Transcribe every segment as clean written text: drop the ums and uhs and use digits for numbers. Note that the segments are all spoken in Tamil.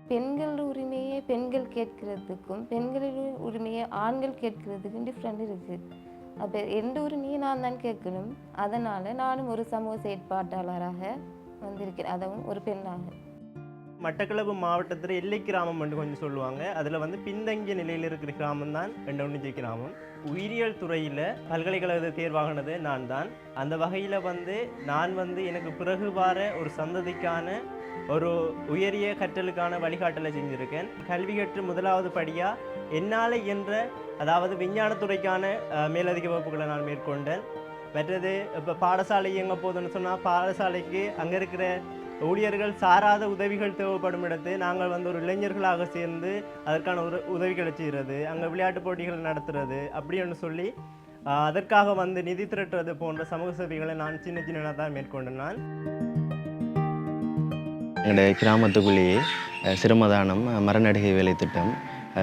பெண்கள் உரிமையை பெண்கள் கேட்கிறதுக்கும் பெண்களின் உரிமையை ஆண்கள் கேட்கிறதுக்கும் டிஃப்ரெண்ட் இருக்குது. அப்போ எந்த உரிமையை நான் தான் கேட்கணும். அதனால் நானும் ஒரு சமூக செயற்பாட்டாளராக வந்திருக்கிறேன், அதுவும் ஒரு பெண்ணாக. மட்டக்களப்பு மாவட்டத்தில் எல்லை கிராமம் என்று கொஞ்சம் சொல்லுவாங்க. அதில் வந்து பின்தங்கிய நிலையில் இருக்கிற கிராமம் தான் எண்டொன்னிச்சி கிராமம். உயிரியல் துறையில் பல்கலைக்கழக தேர்வாகினது நான் தான். அந்த வகையில் வந்து நான் வந்து எனக்கு பிறகு வார ஒரு சந்ததிக்கான ஒரு உயரிய கற்றலுக்கான வழிகாட்டலை செஞ்சுருக்கேன். கல்வி கற்று முதலாவது படியாக என்னால் என்ற அதாவது விஞ்ஞானத்துறைக்கான மேலதிக வகுப்புகளை நான் மேற்கொண்டேன். மற்றது இப்போ பாடசாலை இயங்க போதுன்னு சொன்னால் பாடசாலைக்கு அங்கே இருக்கிற ஊழியர்கள் சாராத உதவிகள் தேவைப்படும் இடத்து நாங்கள் வந்து ஒரு இளைஞர்களாக சேர்ந்து அதற்கான உதவிகளை செய்கிறது, அங்கே விளையாட்டு போட்டிகள் நடத்துறது அப்படின்னு சொல்லி அதற்காக வந்து நிதி திரட்டுறது போன்ற சமூக சேவைகளை நான் சின்ன சின்னதாக தான் மேற்கொண்டேன். நான் எங்களுடைய கிராமத்துக்குள்ளேயே சிரமதானம், மரநடுகை வேலை திட்டம்,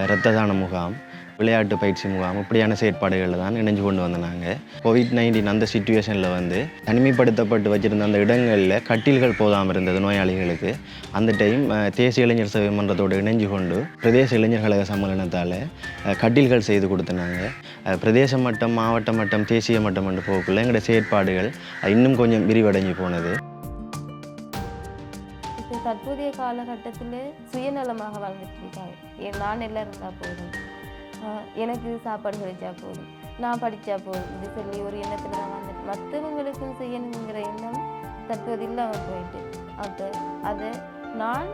இரத்த தான முகாம், விளையாட்டு பயிற்சி முகாம் இப்படியான செயற்பாடுகளில் தான் இணைஞ்சு கொண்டு வந்தோம். நாங்கள் கோவிட்-19 அந்த சிச்சுவேஷனில் வந்து தனிமைப்படுத்தப்பட்டு வச்சுருந்த அந்த இடங்களில் கட்டில்கள் போதாமல் இருந்தது நோயாளிகளுக்கு. அந்த டைம் தேசிய இளைஞர் சேவை மன்றத்தோடு இணைஞ்சு கொண்டு பிரதேச இளைஞர் கழக சம்மேளனத்தால் கட்டில்கள் செய்து கொடுத்தனாங்க. பிரதேச மட்டம், மாவட்ட மட்டம், தேசிய மட்டம் என்று போக்குள்ள எங்களுடைய செயற்பாடுகள் இன்னும் கொஞ்சம் விரிவடைஞ்சு போனது. தற்போதைய காலகட்டத்தில் சுயநலமாக வாழ்ந்துட்டு இருக்காங்க. நான் எல்லாம் இருந்தால் போதும், எனக்கு சாப்பாடு கிடைச்சா போதும், நான் படித்தா போதும் இது சொல்லி ஒரு எண்ணத்தில் தான் வந்துட்டு மற்றவங்களுக்கும் செய்யணுங்கிற எண்ணம் தற்போது இல்லாமல் போயிட்டு. அப்போ அதை நான்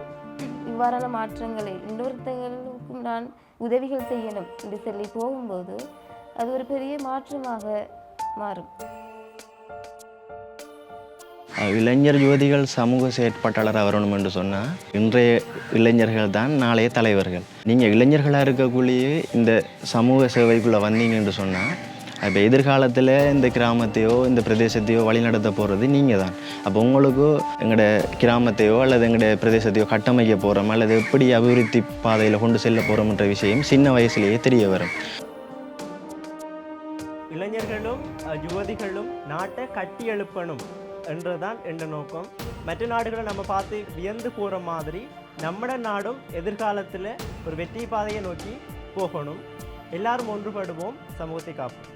இவ்வாறான மாற்றங்களை இன்னொருத்தங்களுக்கும் நான் உதவிகள் செய்யணும் என்று சொல்லி போகும்போது அது ஒரு பெரிய மாற்றமாக மாறும். இளைஞர் யுவதிகள் சமூக செயற்பாட்டாளராக வரணும் என்று சொன்னால் இன்றைய இளைஞர்கள் தான் நாளைய தலைவர்கள். நீங்கள் இளைஞர்களாக இருக்கக்குள்ளேயே இந்த சமூக சேவைக்குள்ளே வந்தீங்க என்று சொன்னால் இப்போ எதிர்காலத்தில் இந்த கிராமத்தையோ இந்த பிரதேசத்தையோ வழிநடத்த போகிறது நீங்கள் தான். அப்போ உங்களுக்கோ எங்களோட கிராமத்தையோ அல்லது எங்களோட பிரதேசத்தையோ கட்டமைக்க போகிறோம் அல்லது எப்படி அபிவிருத்தி பாதையில் கொண்டு செல்ல போகிறோம்ன்ற விஷயம் சின்ன வயசுலேயே தெரிய வரும். இளைஞர்களும் யுவதிகளும் நாட்டை கட்டி எழுப்பணும் என்றுதான் என்ற நோக்கம். மற்ற நாடுகளை நம்ம பார்த்து வியந்து போகிற மாதிரி நம்மட நாடும் எதிர்காலத்தில் ஒரு வெற்றி பாதையை நோக்கி போகணும். எல்லாரும் ஒன்றுபடுவோம், சமூகத்தை காப்போம்.